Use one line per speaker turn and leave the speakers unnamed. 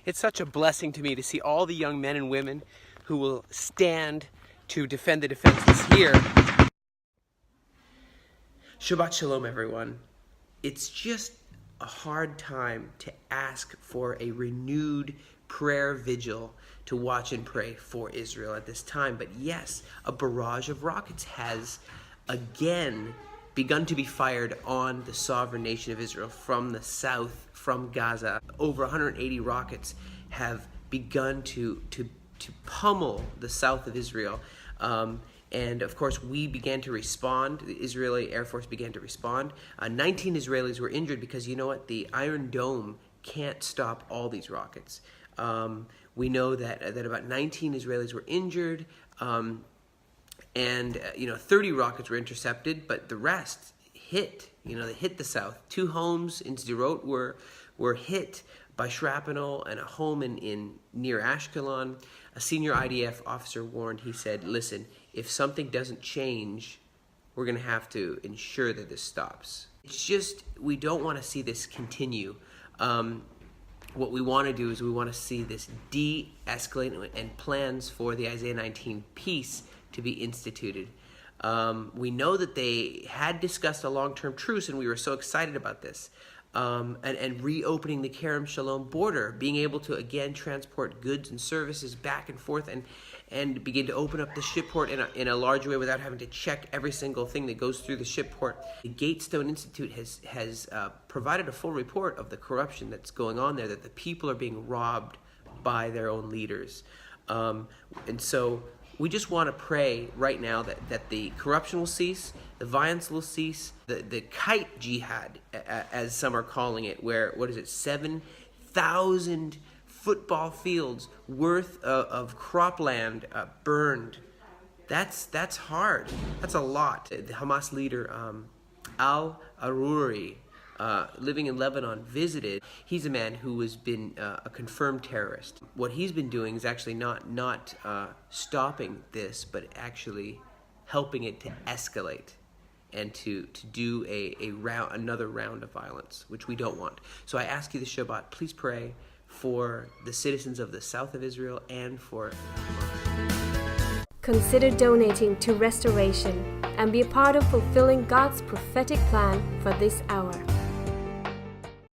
It's such a blessing to me to see all the young men and women who will stand to defend the defenseless here. Shabbat Shalom, everyone. It's just a hard time to ask for a renewed prayer vigil to watch and pray for Israel at this time. But yes, a barrage of rockets has again begun to be fired on the sovereign nation of Israel from the south, from Gaza. Over 180 rockets have begun to pummel the south of Israel. And of course, we began to respond. The Israeli Air Force began to respond. 19 Israelis were injured because, you know what, the Iron Dome can't stop all these rockets. We know that about 19 Israelis were injured, and 30 rockets were intercepted, but the rest hit. They hit the south. 2 homes in Sderot were hit by shrapnel, and a home in near Ashkelon. A senior IDF officer warned. He said, "Listen, if something doesn't change, we're going to have to ensure that this stops." It's just, we don't want to see this continue. What we want to do is we want to see this de-escalate and plans for the Isaiah 19 peace to be instituted. We know that they had discussed a long-term truce, and we were so excited about this. And reopening the Kerem Shalom border, being able to again transport goods and services back and forth, and begin to open up the ship port in a large way without having to check every single thing that goes through the ship port. The Gatestone Institute has provided a full report of the corruption that's going on there, that the people are being robbed by their own leaders. And so we just want to pray right now that the corruption will cease, the violence will cease, the kite jihad, as some are calling it, where, 7,000 football fields worth of cropland burned. That's hard. That's a lot. The Hamas leader, Al-Aruri, living in Lebanon, visited. He's a man who has been a confirmed terrorist. What he's been doing is actually not stopping this, but actually helping it to escalate and to do another round of violence, which we don't want. So I ask you this Shabbat, please pray for the citizens of the south of Israel and for Hamas.
Consider donating to Restoration and be a part of fulfilling God's prophetic plan for this hour.